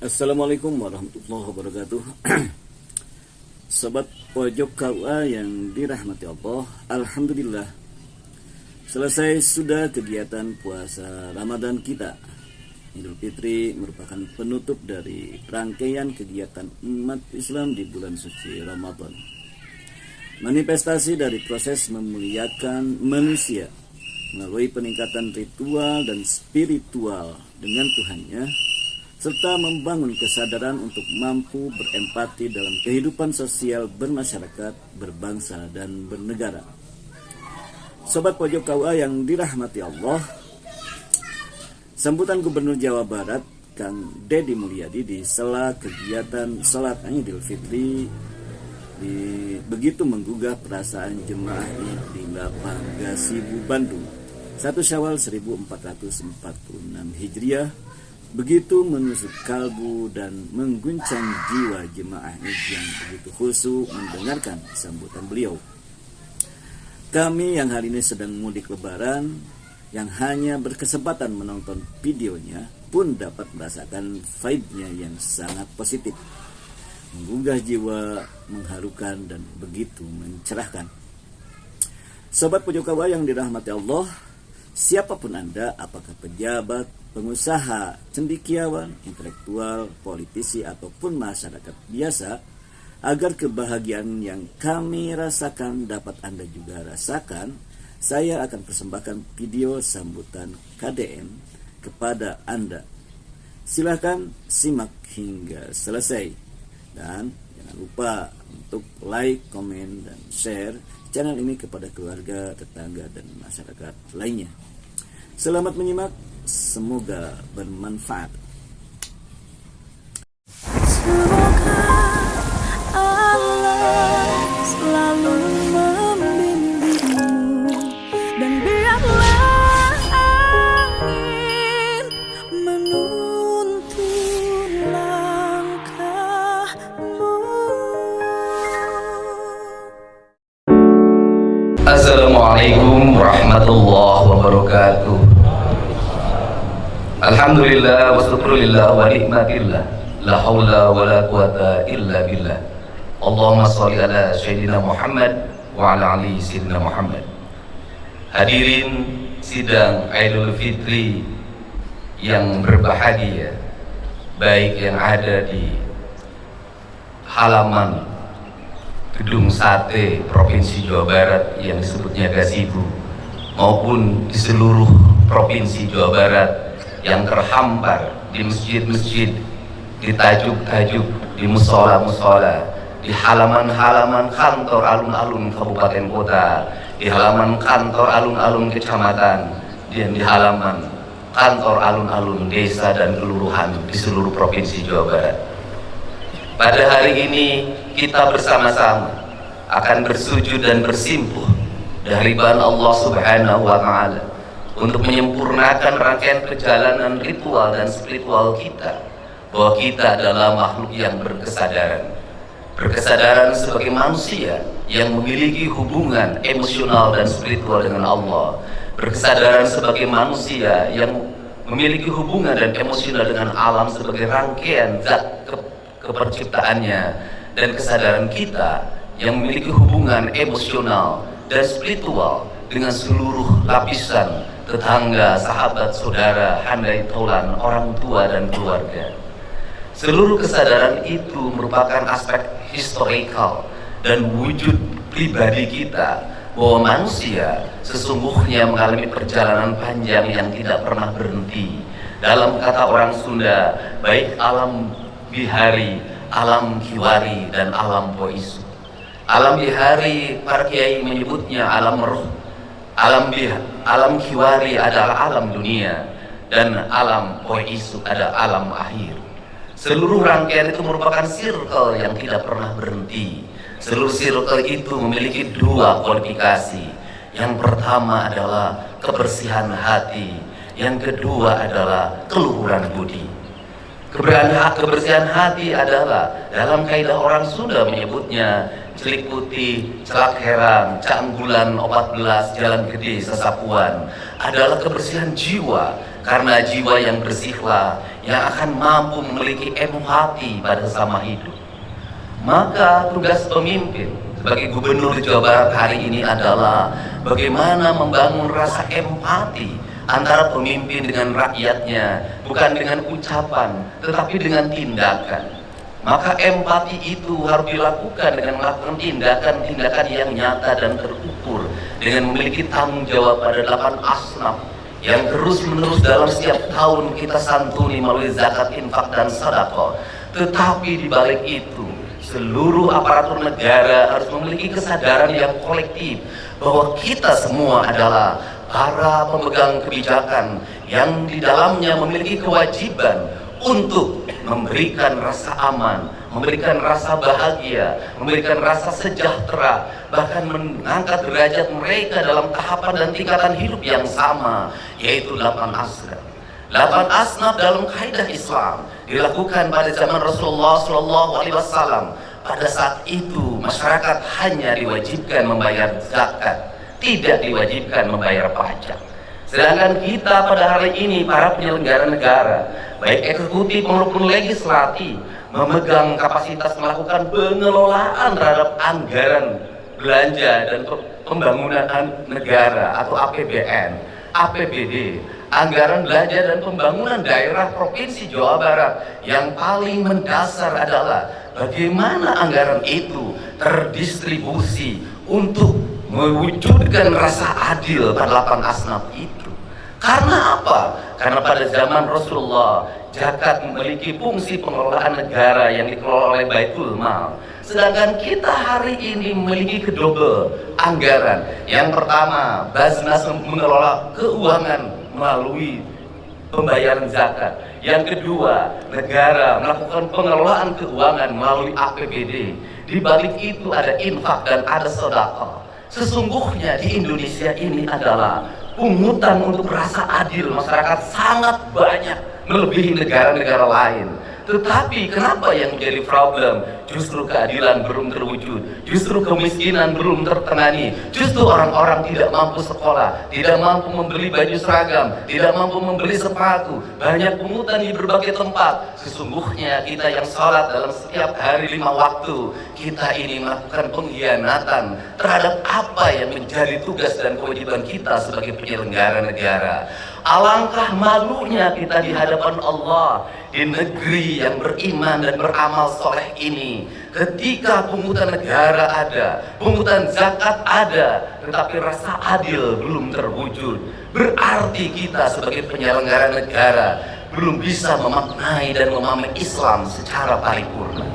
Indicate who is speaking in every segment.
Speaker 1: Assalamualaikum warahmatullahi wabarakatuh. Sobat pojok KUA yang dirahmati Allah, alhamdulillah selesai sudah kegiatan puasa Ramadan kita. Idul Fitri merupakan penutup dari rangkaian kegiatan umat Islam di bulan suci Ramadan. Manifestasi dari proses memuliakan manusia melalui peningkatan ritual dan spiritual dengan Tuhannya, serta membangun kesadaran untuk mampu berempati dalam kehidupan sosial bermasyarakat, berbangsa, dan bernegara. Sobat pojok KUA yang dirahmati Allah, sambutan Gubernur Jawa Barat Kang Deddy Mulyadi di sela kegiatan sholat Idul Fitri begitu menggugah perasaan jemaah di Lapang Gasibu Bandung 1 Syawal 1446 Hijriah, begitu menusuk kalbu dan mengguncang jiwa jemaah yang begitu khusyuk mendengarkan sambutan beliau. Kami yang hari ini sedang mudik lebaran, yang hanya berkesempatan menonton videonya pun dapat merasakan vibe-nya yang sangat positif, menggugah jiwa, mengharukan, dan begitu mencerahkan. Sobat pojok KUA yang dirahmati Allah, siapapun Anda, apakah pejabat, pengusaha, cendekiawan, intelektual, politisi, ataupun masyarakat biasa, agar kebahagiaan yang kami rasakan dapat Anda juga rasakan, saya akan persembahkan video sambutan KDM kepada Anda. Silahkan simak hingga selesai. Dan jangan lupa untuk like, komen, dan share channel ini kepada keluarga, tetangga, dan masyarakat lainnya. Selamat menyimak, semoga bermanfaat.
Speaker 2: Semoga Allah selalu membimbingmu, dan biarlah angin menuntun langkahmu.
Speaker 3: Assalamualaikum warahmatullahi wabarakatuh. Alhamdulillah wa syukrulillah wa nikmatillah, la haula wa la quwata illa billah. Allahumma sholli ala sayyidina Muhammad wa ala ali sayyidina Muhammad. Hadirin sidang Idul Fitri yang berbahagia, baik yang ada di halaman Gedung Sate Provinsi Jawa Barat yang disebutnya Gasibu, maupun di seluruh Provinsi Jawa Barat yang terhampar di masjid-masjid, di tajuk-tajuk, di musola-musola, di halaman-halaman kantor alun-alun kabupaten kota, di halaman kantor alun-alun kecamatan, dan di halaman kantor alun-alun desa dan kelurahan di seluruh Provinsi Jawa Barat. Pada hari ini kita bersama-sama akan bersujud dan bersimpuh dari hadapan Allah Subhanahu wa Ta'ala untuk menyempurnakan rangkaian perjalanan ritual dan spiritual kita, bahwa kita adalah makhluk yang berkesadaran sebagai manusia yang memiliki hubungan emosional dan spiritual dengan Allah, berkesadaran sebagai manusia yang memiliki hubungan dan emosional dengan alam sebagai rangkaian zat keperciptaannya, dan kesadaran kita yang memiliki hubungan emosional dan spiritual dengan seluruh lapisan tetangga, sahabat, saudara, handai taulan, orang tua, dan keluarga. Seluruh kesadaran itu merupakan aspek historikal dan wujud pribadi kita, bahwa manusia sesungguhnya mengalami perjalanan panjang yang tidak pernah berhenti. Dalam kata orang Sunda, baik alam bihari, alam kiwari, dan alam poisu. Alam bihari para kiai menyebutnya alam roh, alam kiwari adalah alam dunia, dan alam poisu adalah alam akhir. Seluruh rangkaian itu merupakan circle yang tidak pernah berhenti. Seluruh circle itu memiliki dua kualifikasi. Yang pertama adalah kebersihan hati, yang kedua adalah keluhuran budi. Kebersihan hati adalah, dalam kaidah orang Sunda menyebutnya celik putih, celak herang, canggulan 14, jalan gede, sesapuan, adalah kebersihan jiwa Karena jiwa yang bersihlah yang akan mampu memiliki empati pada sesama hidup. Maka tugas pemimpin sebagai Gubernur Jawa Barat hari ini adalah bagaimana membangun rasa empati antara pemimpin dengan rakyatnya, bukan dengan ucapan tetapi dengan tindakan. Maka empati itu harus dilakukan dengan melakukan tindakan-tindakan yang nyata dan terukur, dengan memiliki tanggung jawab pada 8 asnaf yang terus-menerus dalam setiap tahun kita santuni melalui zakat, infak, dan sedekah. Tetapi di balik itu, seluruh aparatur negara harus memiliki kesadaran yang kolektif bahwa kita semua adalah para pemegang kebijakan yang di dalamnya memiliki kewajiban untuk memberikan rasa aman, memberikan rasa bahagia, memberikan rasa sejahtera, bahkan mengangkat derajat mereka dalam tahapan dan tingkatan hidup yang sama, yaitu 8 asnaf. 8 asnaf dalam kaidah Islam dilakukan pada zaman Rasulullah SAW. Pada saat itu masyarakat hanya diwajibkan membayar zakat, tidak diwajibkan membayar pajak. Sedangkan kita pada hari ini para penyelenggara negara, baik eksekutif maupun legislatif, memegang kapasitas melakukan pengelolaan terhadap anggaran belanja dan pembangunan negara atau APBN, APBD, anggaran belanja dan pembangunan daerah Provinsi Jawa Barat. Yang paling mendasar adalah bagaimana anggaran itu terdistribusi untuk mewujudkan rasa adil pada 8 asnaf itu. Karena apa? Karena pada zaman Rasulullah, zakat memiliki fungsi pengelolaan negara yang dikelola oleh Baitul Mal. Sedangkan kita hari ini memiliki kedobel anggaran. Yang pertama, Basnas mengelola keuangan melalui pembayaran zakat. Yang kedua, negara melakukan pengelolaan keuangan melalui APBD. Di balik itu ada infak dan ada sedekah. Sesungguhnya di Indonesia ini adalah pungutan untuk rasa adil masyarakat sangat banyak, melebihi negara-negara lain. Tetapi kenapa yang menjadi problem? Justru keadilan belum terwujud, justru kemiskinan belum tertangani, justru orang-orang tidak mampu sekolah, tidak mampu membeli baju seragam, tidak mampu membeli sepatu, banyak pungutan di berbagai tempat. Sesungguhnya kita yang sholat dalam setiap hari 5 waktu, kita ini melakukan pengkhianatan terhadap apa yang menjadi tugas dan kewajiban kita sebagai penyelenggara negara. Alangkah malunya kita di hadapan Allah di negeri yang beriman dan beramal soleh ini, ketika pungutan negara ada, pungutan zakat ada, tetapi rasa adil belum terwujud. Berarti kita sebagai penyelenggara negara belum bisa memaknai dan memahami Islam secara paripurna.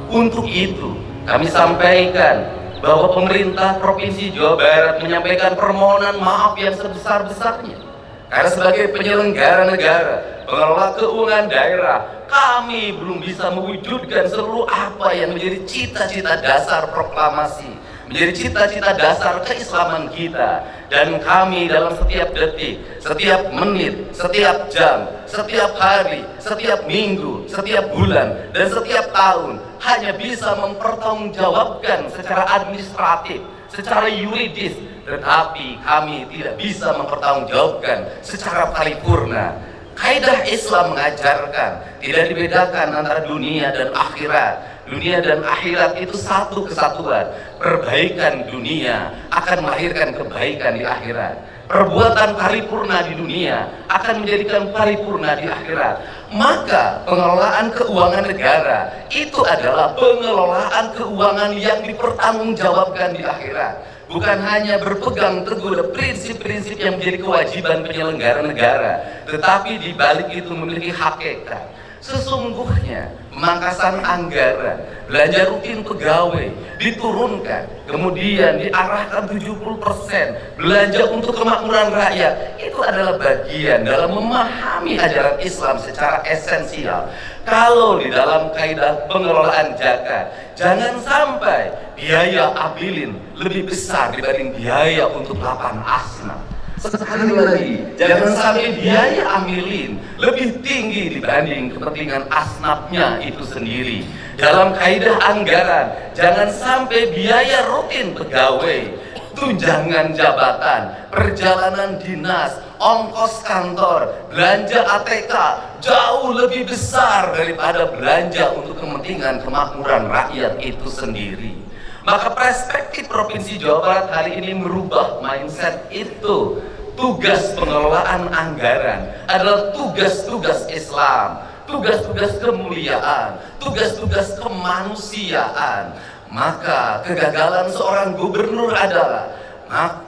Speaker 3: Untuk itu, kami sampaikan bahwa pemerintah Provinsi Jawa Barat menyampaikan permohonan maaf yang sebesar-besarnya. Karena sebagai penyelenggara negara, pengelola keuangan daerah, kami belum bisa mewujudkan seluruh apa yang menjadi cita-cita dasar proklamasi, menjadi cita-cita dasar keislaman kita. Dan kami dalam setiap detik, setiap menit, setiap jam, setiap hari, setiap minggu, setiap bulan, dan setiap tahun hanya bisa mempertanggungjawabkan secara administratif, secara yuridis, tetapi kami tidak bisa mempertanggungjawabkan secara paripurna. Kaidah Islam mengajarkan tidak dibedakan antara dunia dan akhirat. Dunia dan akhirat itu satu kesatuan. Perbaikan dunia akan melahirkan kebaikan di akhirat. Perbuatan paripurna di dunia akan menjadikan paripurna di akhirat. Maka pengelolaan keuangan negara itu adalah pengelolaan keuangan yang dipertanggungjawabkan di akhirat. Bukan hanya berpegang teguh pada prinsip-prinsip yang menjadi kewajiban penyelenggara negara, tetapi di balik itu memiliki hakikat. Sesungguhnya pemangkasan anggaran belanja rutin pegawai diturunkan, kemudian diarahkan 70% belanja untuk kemakmuran rakyat. Itu adalah bagian dalam memahami ajaran Islam secara esensial. Kalau di dalam kaidah pengelolaan zakat, jangan sampai biaya abilin lebih besar dibanding biaya untuk 8 asnaf. Sekali lagi, jangan sampai biaya amilin lebih tinggi dibanding kepentingan asnafnya itu sendiri. Dalam kaidah anggaran, jangan sampai biaya rutin pegawai, tunjangan jabatan, perjalanan dinas, ongkos kantor, belanja ATK jauh lebih besar daripada belanja untuk kepentingan kemakmuran rakyat itu sendiri. Maka perspektif Provinsi Jawa Barat hari ini merubah mindset itu. Tugas pengelolaan anggaran adalah tugas-tugas Islam, tugas-tugas kemuliaan, tugas-tugas kemanusiaan. Maka kegagalan seorang gubernur adalah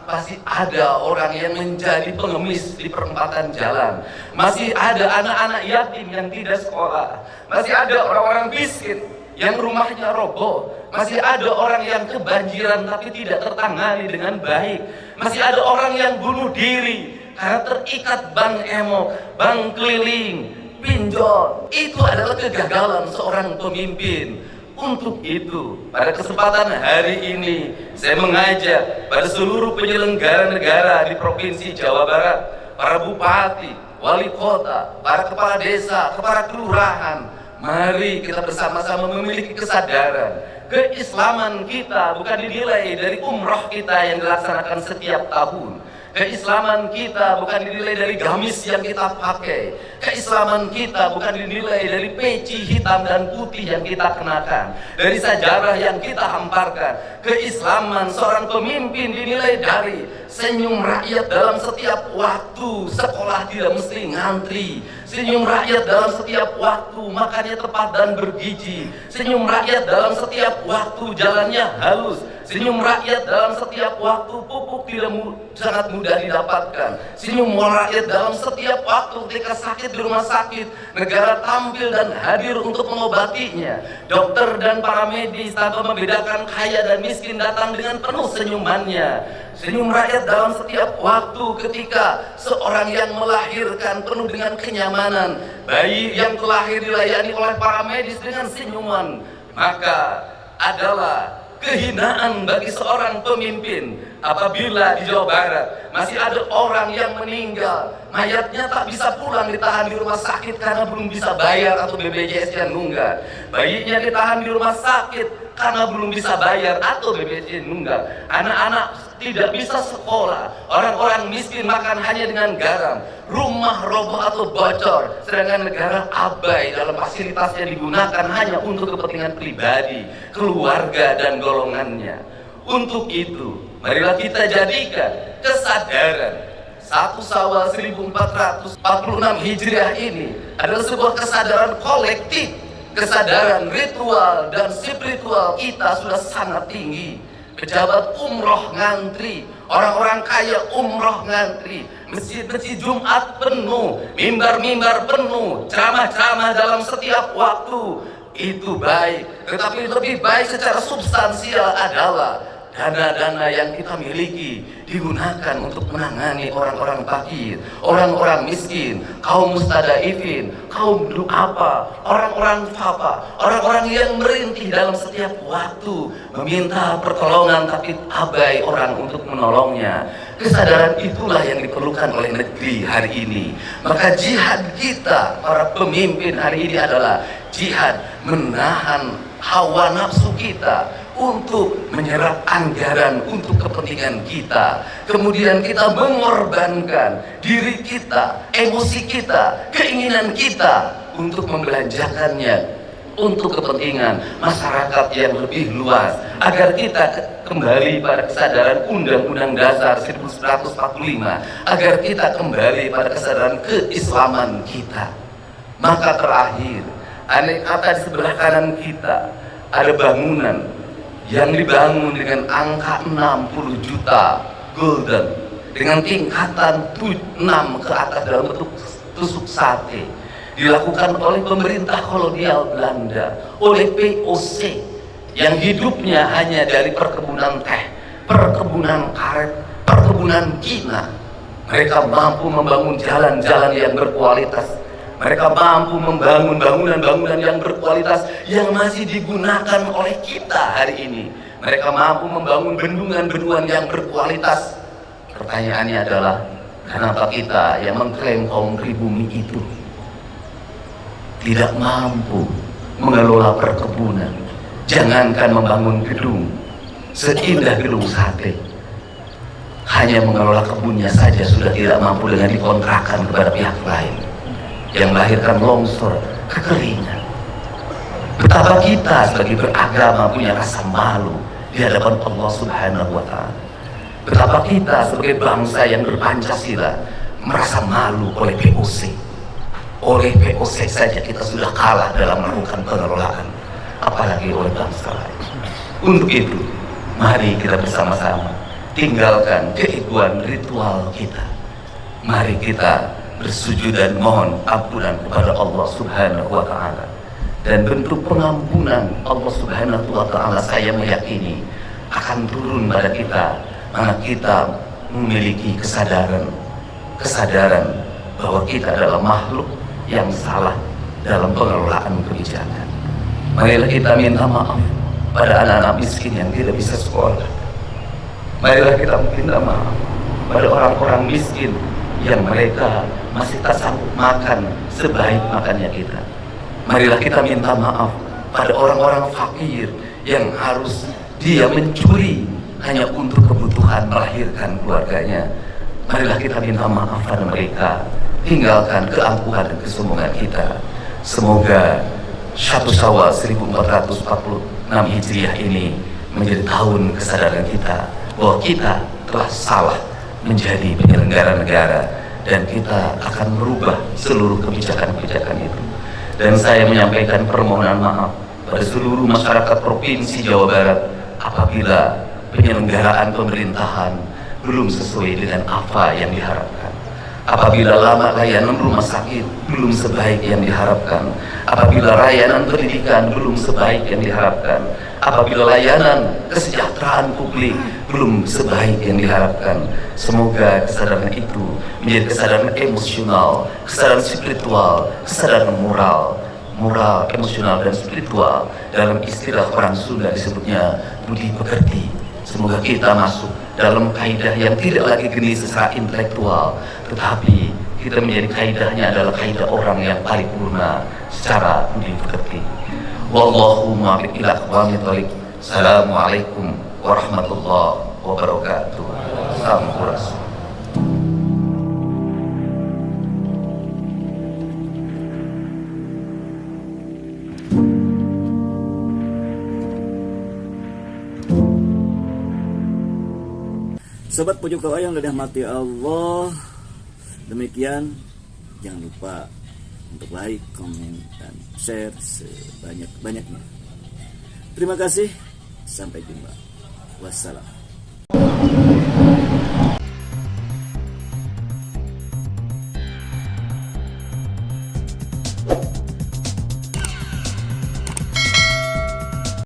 Speaker 3: pasti ada orang yang menjadi pengemis di perempatan jalan, masih ada anak-anak yatim yang tidak sekolah, masih ada orang-orang miskin yang rumahnya roboh, masih ada orang yang kebanjiran tapi tidak tertangani dengan baik, masih ada orang yang bunuh diri karena terikat bank emok, bank keliling, pinjol. Itu adalah kegagalan seorang pemimpin. Untuk itu, pada kesempatan hari ini, saya mengajak pada seluruh penyelenggara negara di Provinsi Jawa Barat, para bupati, wali kota, para kepala desa, kepala kelurahan, mari kita bersama-sama memiliki kesadaran. Keislaman kita bukan dinilai dari umroh kita yang dilaksanakan setiap tahun. Keislaman kita bukan dinilai dari gamis yang kita pakai. Keislaman kita bukan dinilai dari peci hitam dan putih yang kita kenakan, dari sajarah yang kita hamparkan. Keislaman seorang pemimpin dinilai dari senyum rakyat dalam setiap waktu. Sekolah tidak mesti ngantri. Senyum rakyat dalam setiap waktu, makannya tepat dan bergizi. Senyum rakyat dalam setiap waktu, jalannya halus. Senyum rakyat dalam setiap waktu, pupuk tidak sangat mudah didapatkan. Senyum rakyat dalam setiap waktu, ketika sakit di rumah sakit, negara tampil dan hadir untuk mengobatinya. Dokter dan para medis tanpa membedakan kaya dan miskin datang dengan penuh senyumannya. Senyum rakyat dalam setiap waktu, ketika seorang yang melahirkan penuh dengan kenyamanan, bayi yang terlahir dilayani oleh para medis dengan senyuman. Maka adalah kehinaan bagi seorang pemimpin apabila di Jawa Barat masih ada orang yang meninggal, mayatnya tak bisa pulang, ditahan di rumah sakit karena belum bisa bayar atau BPJS yang nunggak. Bayinya ditahan di rumah sakit karena belum bisa bayar atau BPJS nunggak. Anak-anak tidak bisa sekolah, orang-orang miskin makan hanya dengan garam, rumah roboh atau bocor, sedangkan negara abai dalam fasilitas yang digunakan hanya untuk kepentingan pribadi, keluarga dan golongannya. Untuk itu, marilah kita jadikan kesadaran 1 Syawal 1446 Hijriah ini adalah sebuah kesadaran kolektif, kesadaran ritual dan spiritual kita sudah sangat tinggi. Pejabat umroh ngantri, orang-orang kaya umroh ngantri, masjid-masjid Jumat penuh, mimbar-mimbar penuh, ceramah-ceramah dalam setiap waktu. Itu baik, tetapi lebih baik secara substansial adalah dana-dana yang kita miliki digunakan untuk menangani orang-orang fakir, orang-orang miskin, kaum mustadaifin, kaum du'afa, orang-orang fafa, orang-orang yang merintih dalam setiap waktu meminta pertolongan tapi abai orang untuk menolongnya. Kesadaran itulah yang diperlukan oleh negeri hari ini. Maka jihad kita para pemimpin hari ini adalah jihad menahan hawa nafsu kita untuk menyerap anggaran untuk kepentingan kita. Kemudian kita mengorbankan diri kita, emosi kita, keinginan kita untuk membelanjakannya untuk kepentingan masyarakat yang lebih luas, agar kita kembali pada kesadaran Undang-Undang Dasar 1945, agar kita kembali pada kesadaran keislaman kita. Maka terakhir, apa di sebelah kanan kita ada bangunan yang dibangun dengan angka 60 juta golden dengan tingkatan 6 ke atas dalam bentuk tusuk sate, dilakukan oleh pemerintah kolonial Belanda, oleh VOC yang hidupnya hanya dari perkebunan teh, perkebunan karet, perkebunan kina. Mereka mampu membangun jalan-jalan yang berkualitas. Mereka mampu membangun bangunan-bangunan yang berkualitas yang masih digunakan oleh kita hari ini. Mereka mampu membangun bendungan-bendungan yang berkualitas. Pertanyaannya adalah, Kenapa kita yang mengklaim kaum pribumi itu tidak mampu mengelola perkebunan, jangankan membangun gedung seindah gedung sate, hanya mengelola kebunnya saja sudah tidak mampu dengan dikontrakkan kepada pihak lain, yang melahirkan longsor, kekeringan. Betapa kita sebagai beragama punya rasa malu di hadapan Allah Subhanahu wa Ta'ala. Betapa kita sebagai bangsa yang berpancasila merasa malu oleh POC. Oleh POC saja kita sudah kalah dalam melakukan pengelolaan, apalagi oleh bangsa lain. Untuk itu, mari kita bersama-sama tinggalkan keegoan ritual kita. Mari kita bersujud dan mohon ampunan kepada Allah Subhanahu wa Ta'ala. Dan bentuk pengampunan Allah Subhanahu wa Ta'ala, saya meyakini akan turun pada kita mana kita memiliki kesadaran bahwa kita adalah makhluk yang salah dalam pengelolaan kebijakan. Marilah kita minta maaf pada anak-anak miskin yang tidak bisa sekolah. Marilah kita minta maaf pada orang-orang miskin yang mereka masih tak sanggup makan sebaik makannya kita. Marilah kita minta maaf pada orang-orang fakir yang harus dia mencuri hanya untuk kebutuhan melahirkan keluarganya. Marilah kita minta maaf pada mereka, tinggalkan keangkuhan dan kesombongan kita. Semoga 1 Syawal 1446 Hijriah ini menjadi tahun kesadaran kita bahwa kita telah salah menjadi penyelenggara negara, dan kita akan merubah seluruh kebijakan-kebijakan itu. Dan saya menyampaikan permohonan maaf pada seluruh masyarakat Provinsi Jawa Barat apabila penyelenggaraan pemerintahan belum sesuai dengan apa yang diharapkan, apabila lama layanan rumah sakit belum sebaik yang diharapkan, apabila layanan pendidikan belum sebaik yang diharapkan, apabila layanan kesejahteraan publik belum sebaik yang diharapkan. Semoga kesadaran itu menjadi kesadaran emosional, kesadaran spiritual, kesadaran moral, emosional dan spiritual. Dalam istilah orang Sunda disebutnya budi pekerti. Semoga kita masuk dalam kaidah yang tidak lagi geni secara intelektual, tetapi kita menjadi kaidahnya adalah kaidah orang yang paripurna secara budi pekerti. Wallahu muwaffiq ila aqwamit thoriq. Assalamualaikum warahmatullahi wabarakatuh. Sampurasun.
Speaker 1: Sobat Pojok Doa yang dirahmati Allah, demikian jangan lupa untuk like, komen, dan share sebanyak-banyaknya. Terima kasih, sampai jumpa. Wassalam.